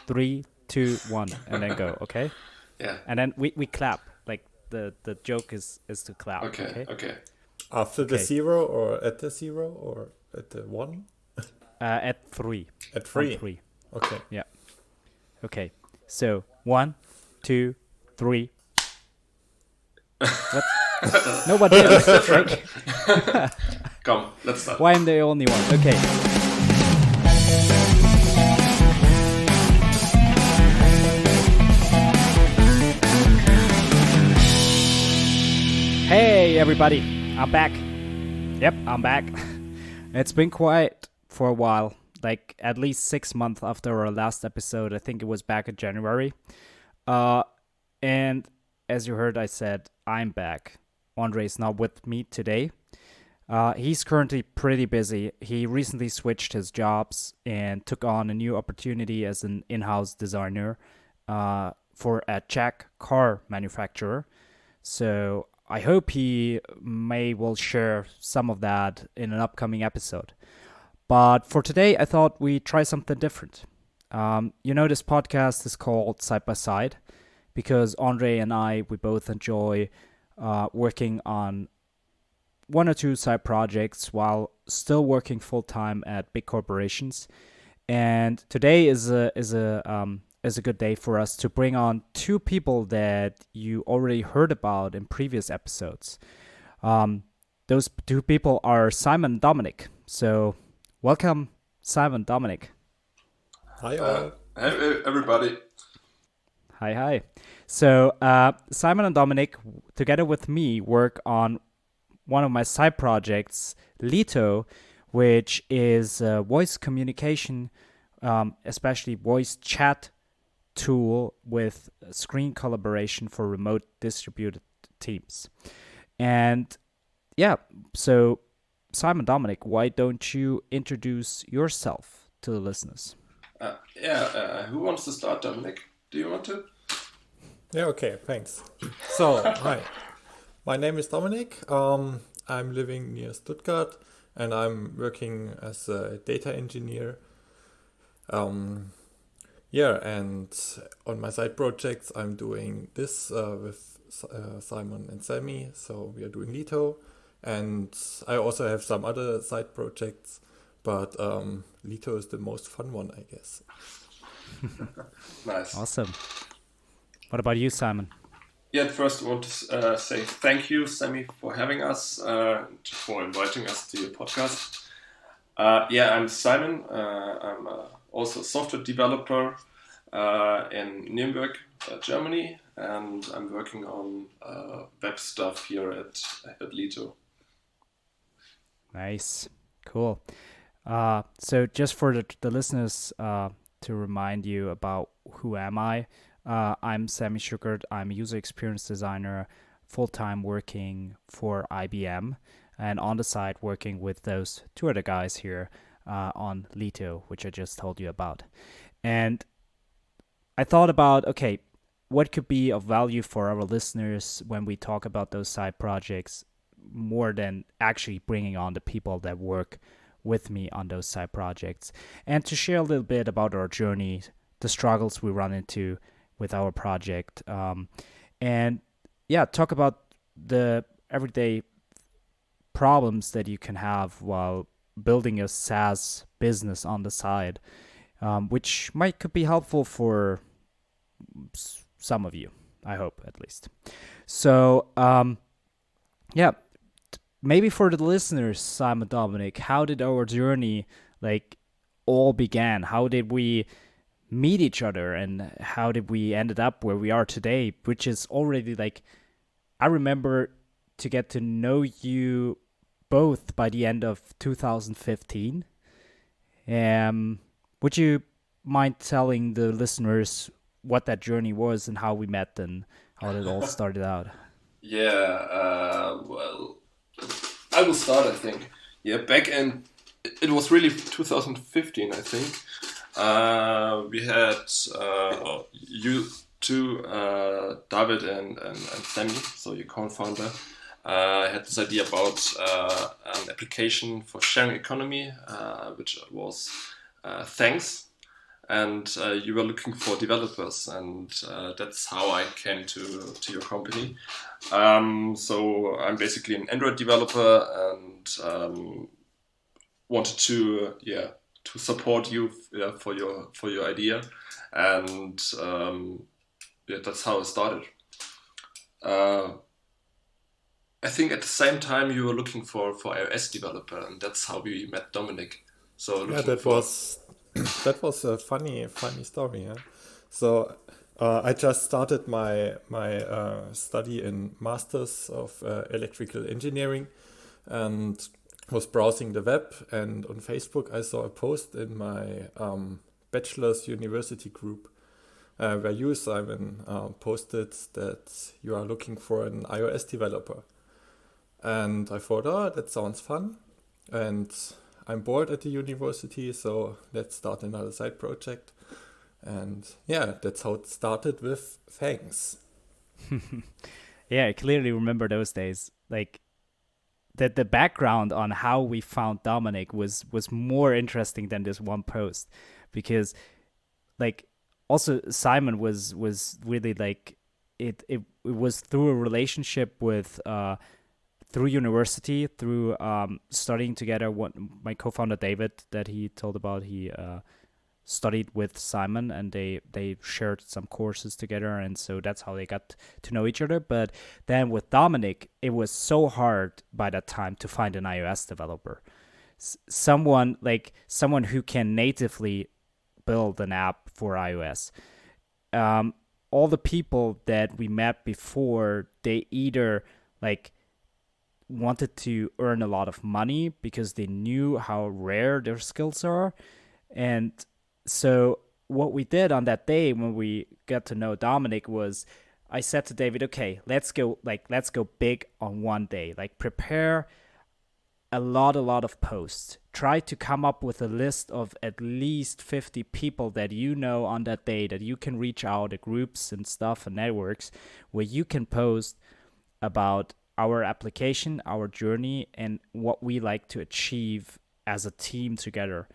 3, 2, 1, and then go. Okay. Yeah. And then we clap. Like the joke is to clap. Okay. After the Okay. 0 or at the 0 or at the 1? At 3. At 3. On 3. Okay. Yeah. Okay. So 1, 2, 3. What? Nobody did it, right? Come, let's start. Why am I the only one? Okay. Hey everybody, I'm back. Yep, I'm back. It's been quiet for a while, like at least 6 months after our last episode. I think it was back in January. And as you heard, I said I'm back. Ondrej is not with me today. He's currently pretty busy. He recently switched his jobs and took on a new opportunity as an in-house designer for a Czech car manufacturer. So I hope he will share some of that in an upcoming episode. But for today, I thought we'd try something different. This podcast is called Side by Side because Ondrej and I, we both enjoy working on one or two side projects while still working full-time at big corporations. And today is a good day for us to bring on two people that you already heard about in previous episodes. Those two people are Simon and Dominik. So welcome, Simon, Dominik. Hi all. Hey everybody. Hi. So Simon and Dominik, together with me, work on one of my side projects, Lito, which is voice communication, especially voice chat tool with screen collaboration for remote distributed teams. And yeah, so Simon, Dominik, why don't you introduce yourself to the listeners? Who wants to start, Dominik? Do you want to? Yeah, okay, thanks. So, hi. My name is Dominik. I'm living near Stuttgart and I'm working as a data engineer. And on my side projects, I'm doing this with Simon and Sammy. So we are doing Lito, and I also have some other side projects, but Lito is the most fun one, I guess. Nice. Awesome. What about you, Simon? Yeah, first I want to say thank you, Sammy, for having us, for inviting us to your podcast. I'm Simon. I'm also a software developer in Nuremberg, Germany, and I'm working on web stuff here at Lito. Nice. Cool. So just for the listeners to remind you about who am I, I'm Sammy Schuckert. I'm a user experience designer, full-time working for IBM, and on the side working with those two other guys here on Lito, which I just told you about. And I thought about, okay, what could be of value for our listeners when we talk about those side projects more than actually bringing on the people that work with me on those side projects, and to share a little bit about our journey, the struggles we run into with our project, and talk about the everyday problems that you can have while building a SaaS business on the side, which could be helpful for some of you, I hope, at least. So, maybe for the listeners, Simon, Dominik, how did our journey all began? How did we meet each other, and how did we ended up where we are today, which is already I remember to get to know you both by the end of 2015. Would you mind telling the listeners what that journey was and how we met and how it all started out? Well, I will start, I think. Back in, it was really 2015, I think. We had you two, David and Sammy, so your co-founder, had this idea about an application for sharing economy, which was Thanks. and you were looking for developers, and that's how I came to your company. So I'm basically an Android developer, and wanted to support you for your idea, and that's how it started. I think at the same time you were looking for iOS developer, and that's how we met Dominik. So Yeah, looking for that was a funny story. Yeah? So I just started my study in Masters of Electrical Engineering, and was browsing the web, and on Facebook I saw a post in my bachelor's university group where you, Simon, posted that you are looking for an iOS developer. And I thought, oh, that sounds fun. And I'm bored at the university, so let's start another side project. And yeah, that's how it started with thanks. Yeah, I clearly remember those days. Like the background on how we found Dominik was more interesting than this one post, because like also Simon was really like it was through a relationship with through university, through studying together. What my co-founder David, that he told about, he studied with Simon, and they shared some courses together, and so that's how they got to know each other. But then with Dominik, it was so hard by that time to find an iOS developer, someone who can natively build an app for iOS. All the people that we met before, they either like wanted to earn a lot of money because they knew how rare their skills are. And so what we did on that day when we got to know Dominik was, I said to David, okay, let's go big on one day. Like, prepare a lot of posts. Try to come up with a list of at least 50 people that you know on that day that you can reach out to groups and stuff and networks where you can post about our application, our journey, and what we like to achieve as a team together.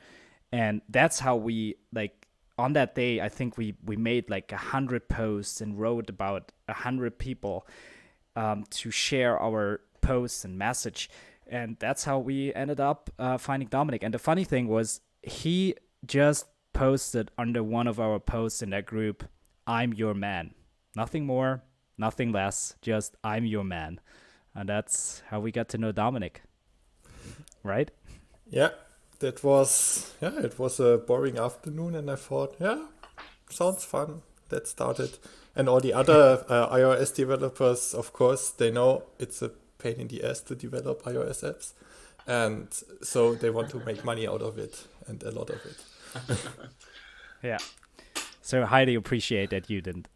And that's how we, like, on that day, I think we made like 100 posts and wrote about 100 people to share our posts and message. And that's how we ended up finding Dominik. And the funny thing was, he just posted under one of our posts in that group, "I'm your man." Nothing more, nothing less, just "I'm your man." And that's how we got to know Dominik, right? Yeah, it was a boring afternoon, and I thought, yeah, sounds fun. Let's start it. And all the other iOS developers, of course, they know it's a pain in the ass to develop iOS apps, and so they want to make money out of it, and a lot of it. Yeah. So highly appreciate that you didn't.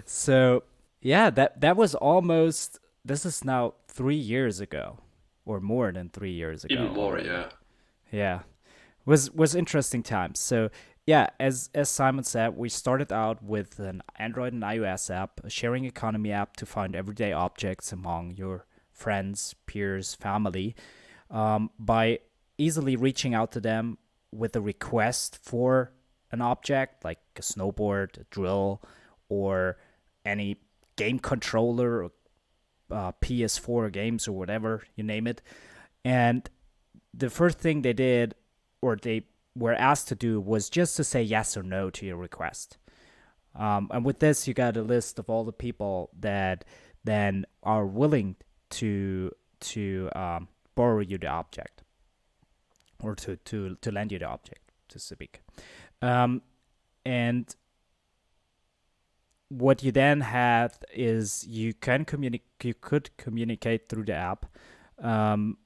So yeah, that was almost. This is now 3 years ago, or more than 3 years ago. even more, already. yeah. Yeah, was interesting times. So yeah, as Simon said, we started out with an Android and iOS app, a sharing economy app to find everyday objects among your friends, peers, family, by easily reaching out to them with a request for an object like a snowboard, a drill, or any game controller, or PS4 games, or whatever, you name it. And the first thing they did, or they were asked to do, was just to say yes or no to your request. And with this, you got a list of all the people that then are willing to borrow you the object, or to lend you the object, to speak. And what you then had is you could communicate through the app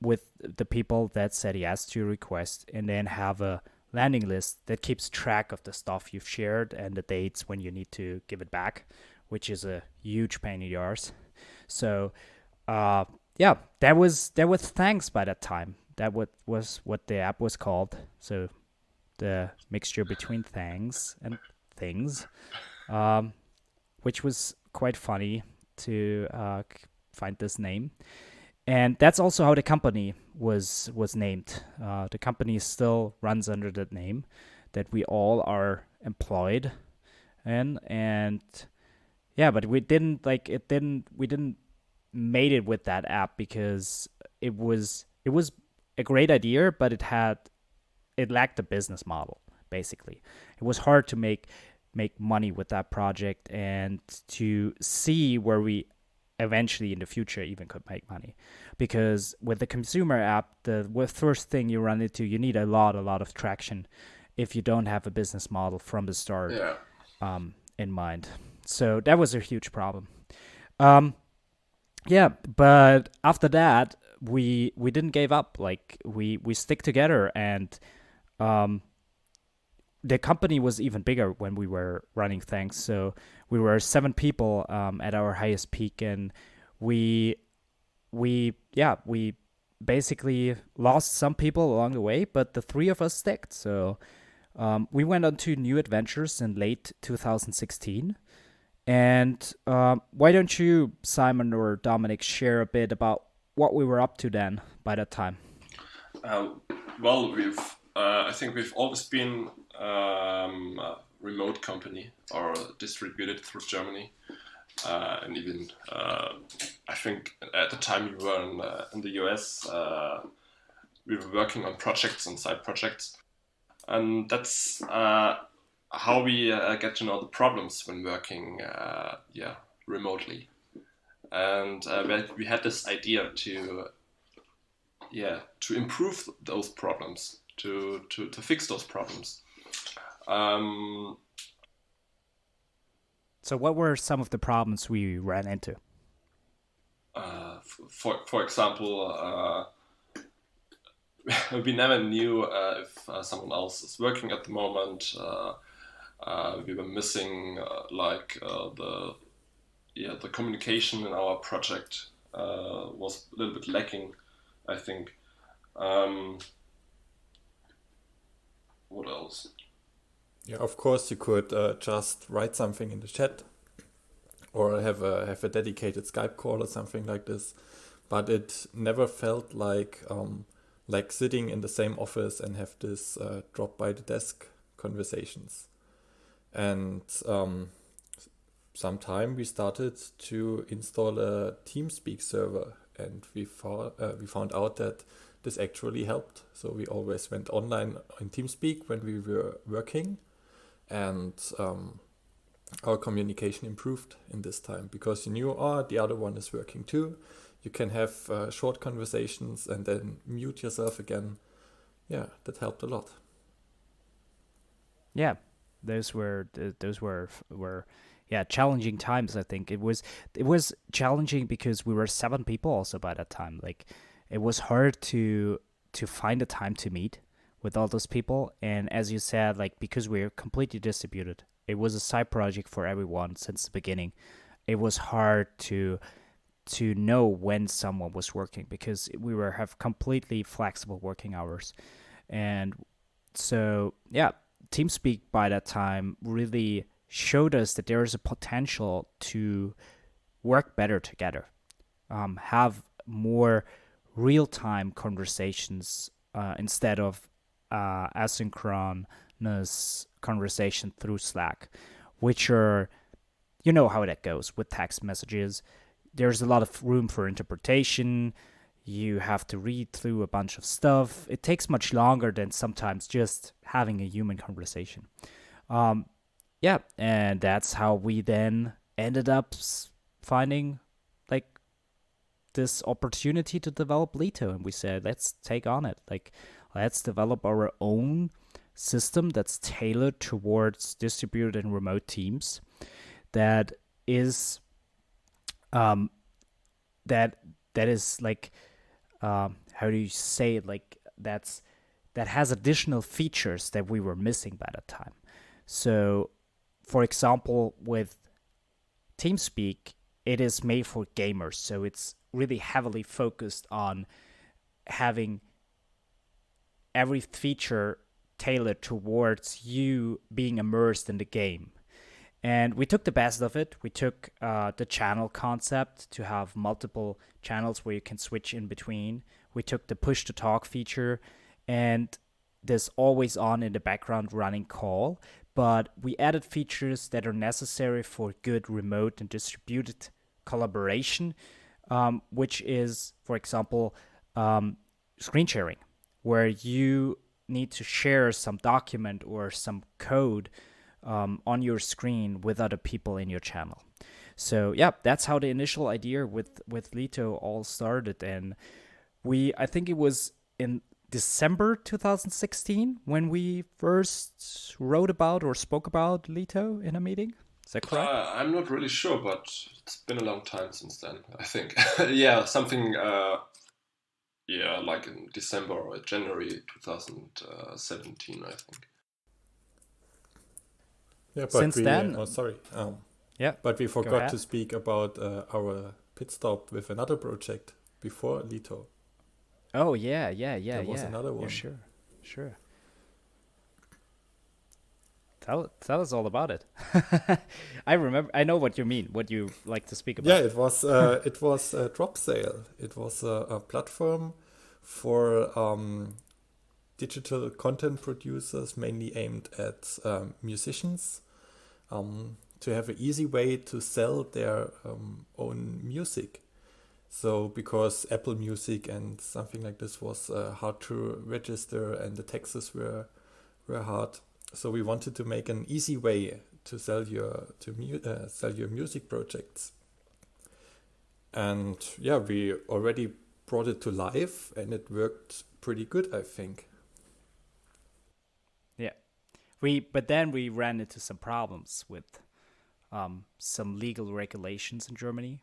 with the people that said yes to your request, and then have a landing list that keeps track of the stuff you've shared and the dates when you need to give it back, which is a huge pain in the arse. So yeah, that was thanks by that time. That was what the app was called. So the mixture between thanks and things, which was quite funny to find this name. And that's also how the company was named. The company still runs under that name. that we all are employed in. And yeah, but we didn't like it didn't we didn't made it with that app because it was a great idea, but it lacked a business model. Basically, it was hard to make money with that project and to see where we eventually in the future even could make money, because with the consumer app, the first thing you run into, you need a lot of traction if you don't have a business model from the start Yeah. in mind. So that was a huge problem. um, yeah, but after that, we didn't give up. Like we stick together, and um, the company was even bigger when we were running things. So we were 7 people at our highest peak, and we we basically lost some people along the way, but the three of us sticked. So we went on to new adventures in late 2016. And why don't you, Simon or Dominic, share a bit about what we were up to then by that time? Um, well, I think we've always been a remote company or distributed through Germany. And even, I think at the time we were in the US, we were working on projects, on side projects. And that's how we get to know the problems when working remotely. And we had this idea to improve those problems, to fix those problems. So what were some of the problems we ran into? For example, we never knew if someone else is working at the moment. We were missing the communication in our project was a little bit lacking, I think. What else? Yeah, of course you could just write something in the chat or have a dedicated Skype call or something like this, but it never felt like sitting in the same office and have this drop by the desk conversations. And sometime we started to install a TeamSpeak server, and we found out that this actually helped. So we always went online in TeamSpeak when we were working, and our communication improved in this time because you knew, the other one is working too. You can have short conversations and then mute yourself again. Yeah, that helped a lot. Yeah, those were challenging times. I think it was challenging because we were 7 people also by that time. Like it was hard to find a time to meet with all those people. And as you said, like because we're completely distributed, it was a side project for everyone since the beginning. It was hard to know when someone was working because we have completely flexible working hours. And so yeah, TeamSpeak by that time really showed us that there is a potential to work better together, have more real-time conversations instead of asynchronous conversation through Slack, which are, you know how that goes with text messages. There's a lot of room for interpretation. You have to read through a bunch of stuff. It takes much longer than sometimes just having a human conversation. Yeah, and that's how we then ended up finding like this opportunity to develop Lito, and we said, let's take on it. Like, let's develop our own system that's tailored towards distributed and remote teams. That is, that is like, how do you say it? Like that has additional features that we were missing by that time. So, for example, with TeamSpeak, it is made for gamers, so it's really heavily focused on having every feature tailored towards you being immersed in the game. And we took the best of it. We took the channel concept to have multiple channels where you can switch in between. We took the push to talk feature, and this always on in the background running call, but we added features that are necessary for good remote and distributed collaboration, which is, for example, screen sharing, where you need to share some document or some code on your screen with other people in your channel. So yeah, that's how the initial idea with Lito all started. And I think it was in December 2016 when we first wrote about or spoke about Lito in a meeting. Is that correct? I'm not really sure, but it's been a long time since then, I think. Yeah, something, yeah, like in December or January 2017, I think. Yeah, but Since then, sorry. yeah, But we go forgot ahead. to speak about our pit stop with another project before Lito. Oh yeah. There was another Yeah, one. sure. Tell us all about it. I know what you mean, what you like to speak about. Yeah, it was a drop sale. It was a platform for digital content producers, mainly aimed at musicians, to have an easy way to sell their own music. So because Apple Music and something like this was hard to register and the taxes were hard, so we wanted to make an easy way to sell sell your music projects. And yeah, we already brought it to life, and it worked pretty good, I think. Yeah. But then we ran into some problems with some legal regulations in Germany,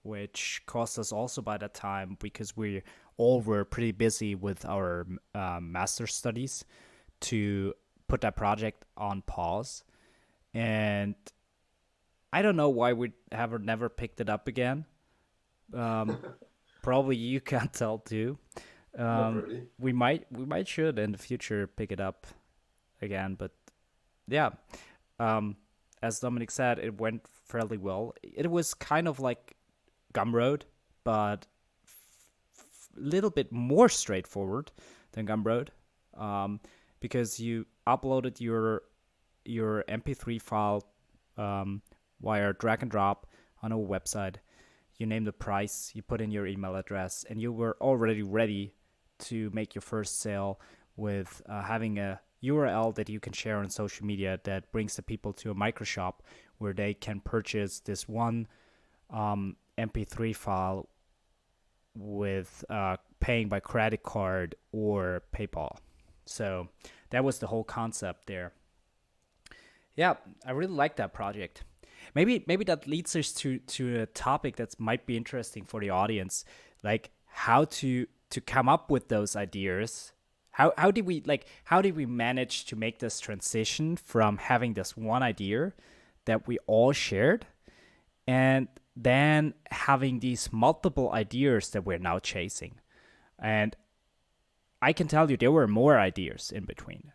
which cost us also by that time because we all were pretty busy with our master studies to put that project on pause. And I don't know why we have never picked it up again. Probably you can't tell too. Not really. We might should in the future pick it up again, but yeah. As Dominik said, it went fairly well. It was kind of like Gumroad, but a little bit more straightforward than Gumroad, because you uploaded your MP3 file via drag and drop on a website. You name the price, you put in your email address, and you were already ready to make your first sale with having a URL that you can share on social media that brings the people to a microshop where they can purchase this one MP3 file with paying by credit card or PayPal. So that was the whole concept there. Yeah, I really like that project. Maybe that leads us to a topic that might be interesting for the audience, like how to come up with those ideas. How did we manage to make this transition from having this one idea that we all shared and then having these multiple ideas that we're now chasing? And I can tell you there were more ideas in between.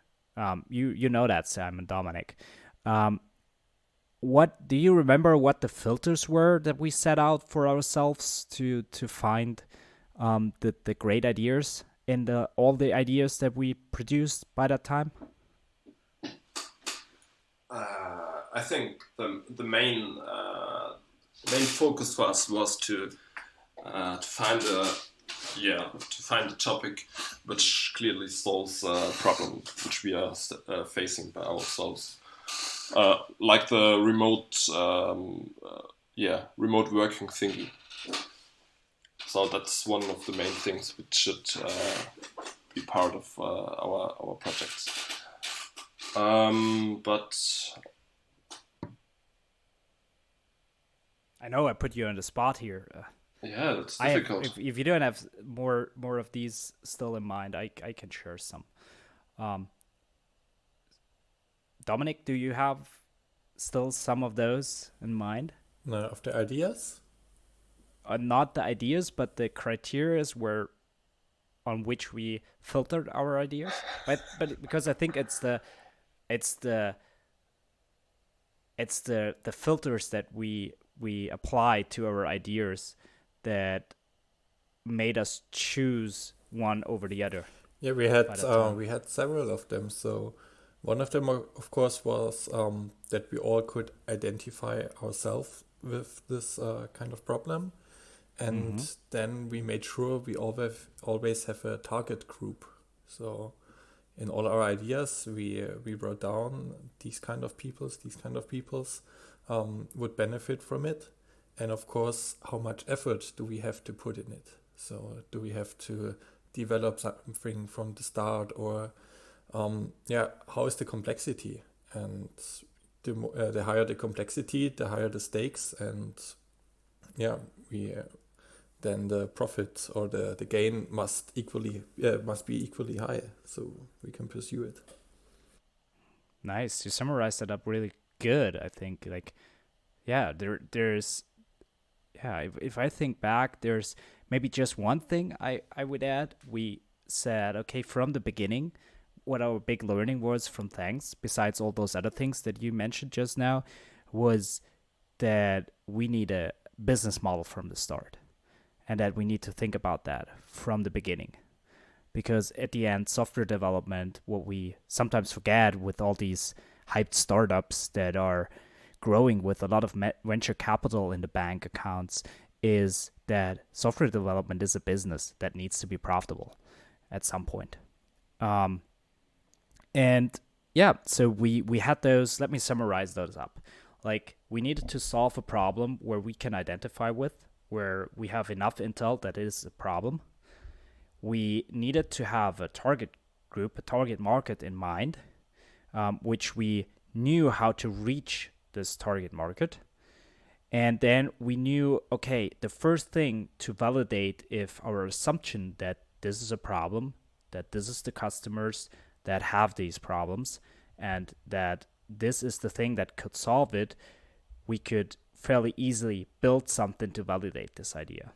You know that, Sam and Dominik. What do you remember? What the filters were that we set out for ourselves to find the great ideas in all the ideas that we produced by that time? I think the main focus for us was to find a topic which clearly solves a problem which we are facing by ourselves, like the remote working thingy. So that's one of the main things which should be part of our projects. But I know I put you on the spot here. Yeah, that's difficult. If you don't have more of these still in mind, I can share some. Dominik, do you have still some of those in mind? Of the ideas? Not the ideas, but the criteria on which we filtered our ideas. But because I think it's the filters that we apply to our ideas that made us choose one over the other. Yeah, by that time? we had several of them. So one of them, of course, was that we all could identify ourselves with this kind of problem, and Mm-hmm. then we made sure we always have a target group. So in all our ideas, we wrote down these kind of peoples would benefit from it, and of course, how much effort do we have to put in it? So do we have to develop something from the start, or yeah, how is the complexity? And the higher the complexity, the higher the stakes, and yeah, we then the profit or the gain must be equally high, so we can pursue it. Nice. You summarized that up really good. I think like yeah, there's yeah. If I think back, there's maybe just one thing I would add. We said okay from the beginning, what our big learning was from thanks, besides all those other things that you mentioned just now, was that we need a business model from the start, and that we need to think about that from the beginning. Because at the end, software development, what we sometimes forget with all these hyped startups that are growing with a lot of venture capital in the bank accounts, is that software development is a business that needs to be profitable at some point. Um, and yeah, so we had those. Let me summarize those up. Like we needed to solve a problem where we can identify with, where we have enough intel that it is a problem. We needed to have a target group, a target market in mind, which we knew how to reach this target market. And then we knew, okay, the first thing to validate if our assumption that this is a problem, that this is the customers that have these problems, and that this is the thing that could solve it, we could fairly easily build something to validate this idea.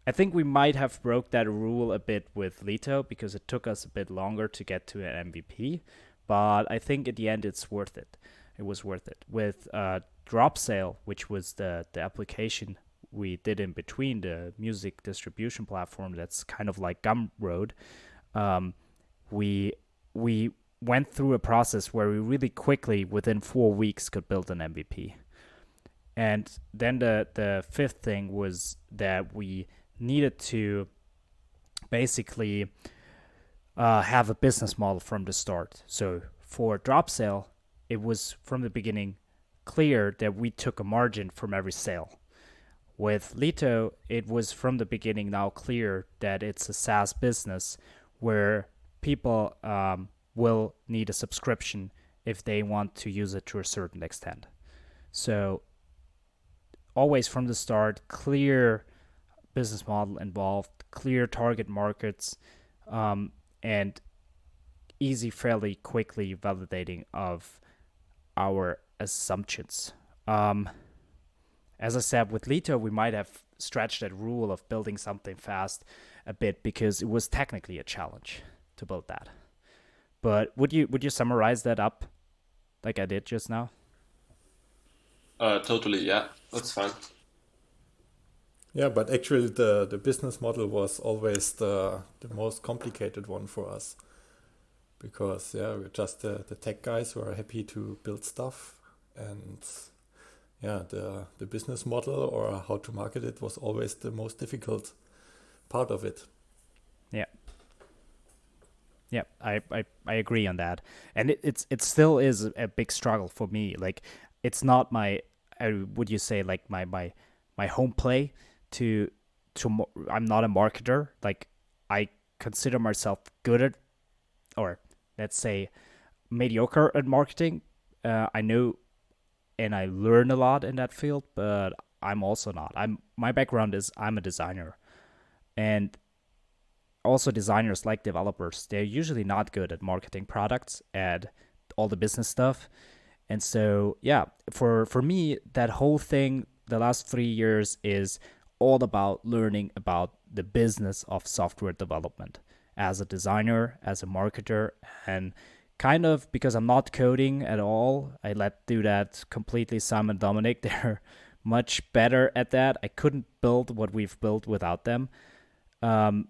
I think we might have broke that rule a bit with Lito because it took us a bit longer to get to an MVP, but I think at the end it's worth it. It was worth it. With Drop Sale, which was the application we did in between, the music distribution platform that's kind of like Gumroad, um, we we went through a process where we really quickly, within 4 weeks, could build an MVP. And then the fifth thing was that we needed to basically have a business model from the start. So for Drop Sale, it was from the beginning clear that we took a margin from every sale. With Lito, it was from the beginning now clear that it's a SaaS business where people will need a subscription if they want to use it to a certain extent. So always from the start, clear business model involved, clear target markets, and easy, fairly quickly validating of our assumptions. As I said, with Lito, we might have stretched that rule of building something fast a bit because it was technically a challenge to build that. But would you summarize that up like I did just now? Totally, yeah, that's fine. Yeah, but actually the business model was always the most complicated one for us, because yeah, we're just the tech guys who are happy to build stuff, and yeah, the business model or how to market it was always the most difficult part of it. Yeah. Yeah, I agree on that, and it still is a big struggle for me. Like, it's not my, would you say like my home play to I'm not a marketer. Like, I consider myself good at, or let's say mediocre at marketing. I know and I learn a lot in that field, but I'm also not. My background is I'm a designer, and also designers like developers, they're usually not good at marketing products and all the business stuff. And so yeah, for me, that whole thing the last 3 years is all about learning about the business of software development as a designer, as a marketer, and kind of because I'm not coding at all, I let do that completely. Simon, Dominik, they're much better at that. I couldn't build what we've built without them. um,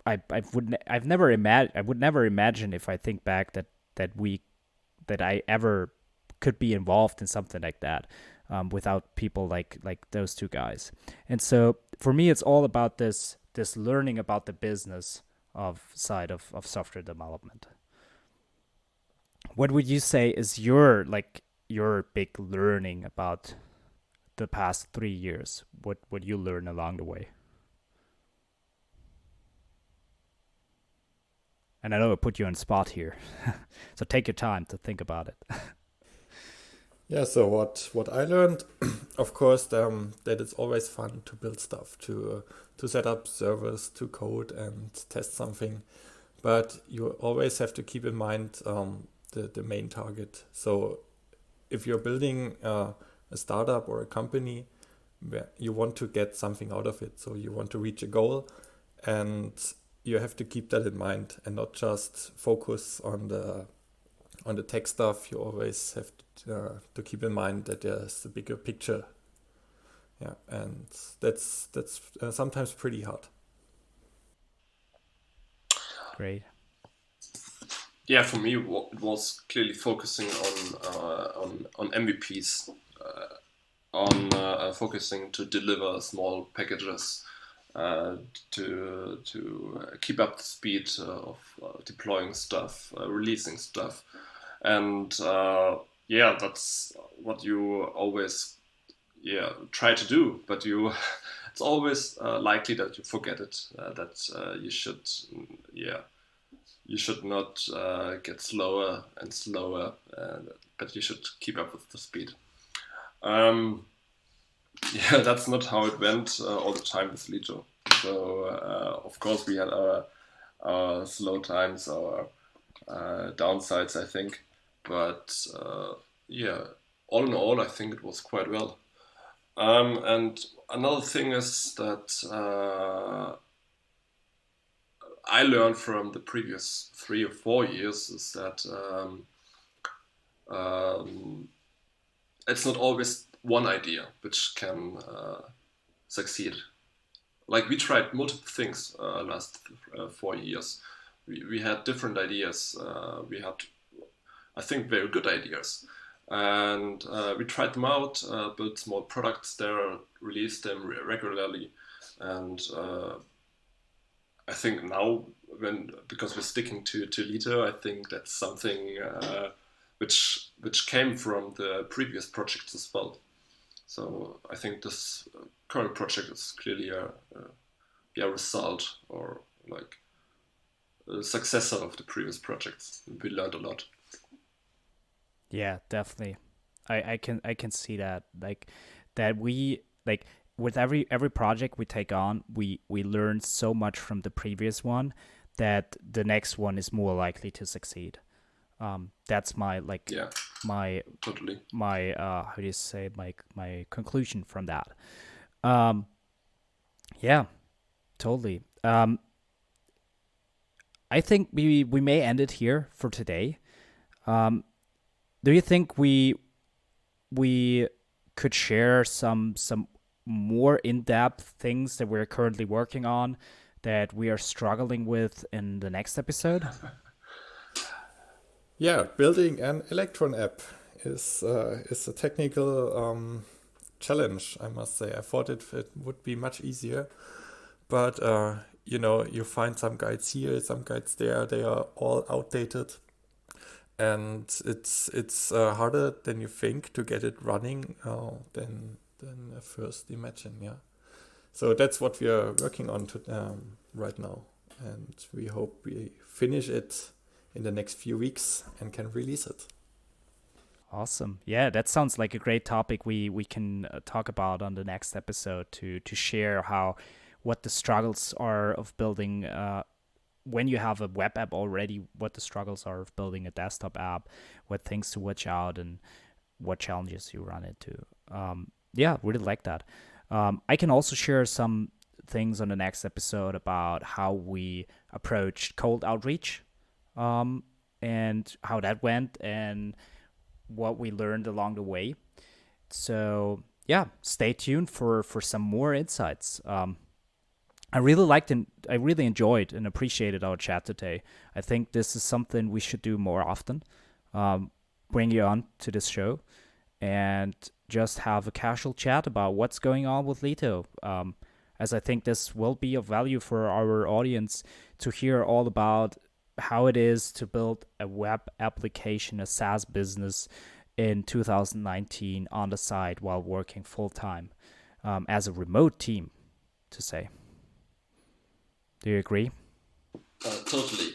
I would never imagine if I think back that I ever could be involved in something like that without people like those two guys. And so for me, it's all about this learning about the business of side of software development. What would you say is your big learning about the past 3 years? What you learn along the way? And I know I put you on spot here, so take your time to think about it. Yeah, so what I learned, of course, that it's always fun to build stuff, to set up servers, to code and test something, but you always have to keep in mind the main target. So if you're building a startup or a company, you want to get something out of it. So you want to reach a goal, and you have to keep that in mind and not just focus on the tech stuff. You always have to keep in mind that there's a bigger picture. Yeah, and that's sometimes pretty hard. Great. Yeah, for me, it was clearly focusing on MVPs, on focusing to deliver small packages, to keep up the speed of deploying stuff, releasing stuff, and yeah, that's what you always try to do, but you it's always likely that you forget it, that you should not get slower and slower, but you should keep up with the speed. Yeah, that's not how it went all the time with Lito. So of course we had our slow times, our downsides, I think, but yeah, all in all, I think it was quite well. And another thing is that I learned from the previous 3 or 4 years is that it's not always one idea which can succeed. Like we tried multiple things last 4 years. We had different ideas. We had, I think, very good ideas. And we tried them out, built small products there, released them regularly. And I think now, because we're sticking to Lito, I think that's something which came from the previous projects as well. So I think this current project is clearly a result, or like a successor of the previous projects. We learned a lot. Yeah, definitely. I can see that, that we with every project we take on, we learn so much from the previous one that the next one is more likely to succeed. That's my Yeah, my totally. my how do you say, my conclusion from that. Um, yeah, totally. I think we may end it here for today. Um, do you think we could share some more in-depth things that we're currently working on that we are struggling with in the next episode? Yeah, building an Electron app is a technical challenge, I must say. I thought it would be much easier, but you find some guides here, some guides there. They are all outdated, and it's harder than you think to get it running than I first imagine. Yeah, so that's what we are working on right now, and we hope we finish it in the next few weeks and can release it. Awesome. Yeah, that sounds like a great topic we can talk about on the next episode to share what the struggles are of building when you have a web app already, what the struggles are of building a desktop app, what things to watch out, and what challenges you run into. Yeah, really like that. I can also share some things on the next episode about how we approached cold outreach, and how that went, and what we learned along the way. So yeah, stay tuned for some more insights. I really liked and I really enjoyed and appreciated our chat today. I think this is something we should do more often. Um, bring you on to this show and just have a casual chat about what's going on with Lito. As I think this will be of value for our audience to hear all about how it is to build a web application, a SaaS business in 2019 on the side while working full time as a remote team, to say. Do you agree? Totally.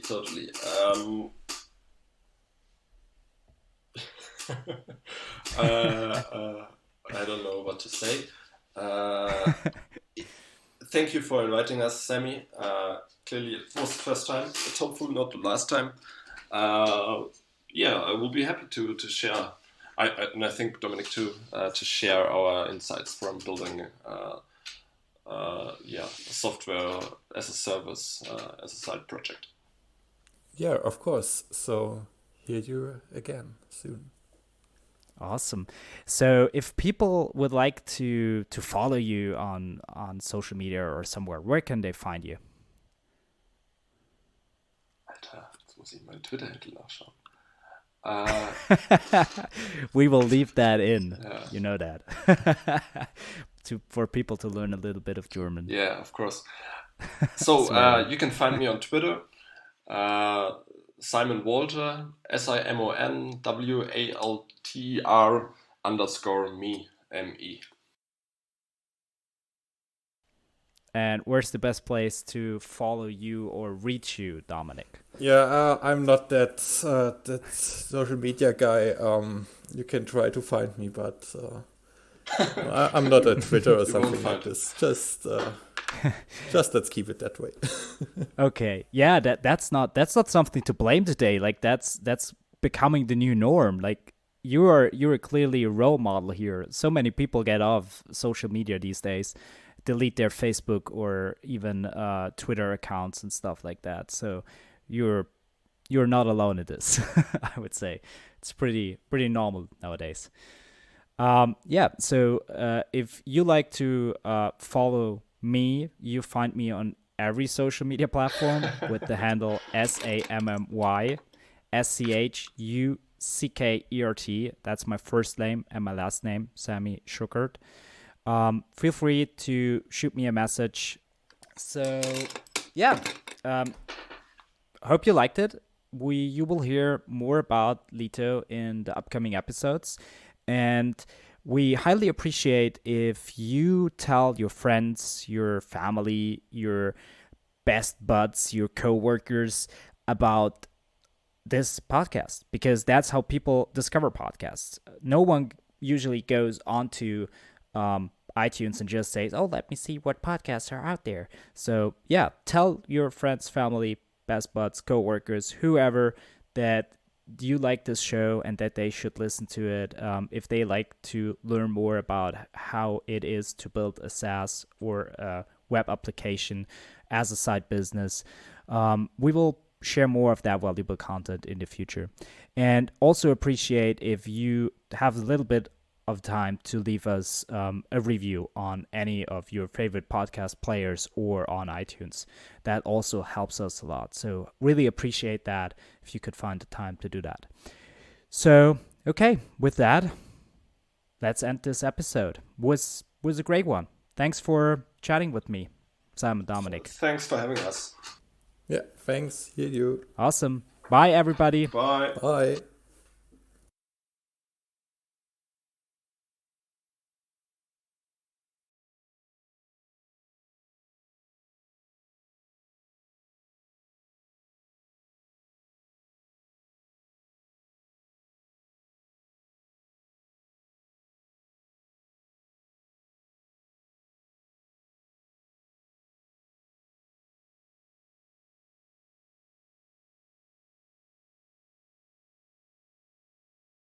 I don't know what to say. Thank you for inviting us, Sammy. Clearly, it was the first time, but hopefully not the last time. Yeah, I will be happy to share. And I think Dominik too, to share our insights from building software as a service, as a side project. Yeah, of course. So hear you again soon. Awesome. So if people would like to follow you on social media or somewhere, where can they find you? Alter, jetzt muss ich meinen Twitter-Handle nachschauen. We will leave that in. Yeah. You know that. For people to learn a little bit of German. Yeah, of course. So you can find me on Twitter, Simon Walter, SIMONWALTR_me, ME. And where's the best place to follow you or reach you, Dominik? Yeah, I'm not that social media guy. You can try to find me, but I'm not at Twitter or something like this. Just let's keep it that way. Okay, yeah, that's not something to blame today. Like that's becoming the new norm. Like you're clearly a role model here. So many people get off social media these days, delete their Facebook or even Twitter accounts and stuff like that. So you're not alone in this. I would say it's pretty normal nowadays. Yeah. So if you like to follow me, you find me on every social media platform with the handle SammySchuckert. That's my first name and my last name, Sammy Schuckert. Feel free to shoot me a message. So, yeah, hope you liked it. You will hear more about Lito in the upcoming episodes, and we highly appreciate if you tell your friends, your family, your best buds, your coworkers about this podcast, because that's how people discover podcasts. No one usually goes onto iTunes and just says, oh, let me see what podcasts are out there. So yeah, tell your friends, family, best buds, coworkers, whoever that you like this show and that they should listen to it if they like to learn more about how it is to build a SaaS or a web application as a side business. We will share more of that valuable content in the future. And also appreciate if you have a little bit of time to leave us a review on any of your favorite podcast players or on iTunes. That also helps us a lot. So really appreciate that if you could find the time to do that. So, okay, with that, let's end this episode. Was a great one. Thanks for chatting with me, Simon, Dominik. Thanks for having us. Yeah, thanks. Hear you. Awesome. Bye, everybody. Bye. Bye.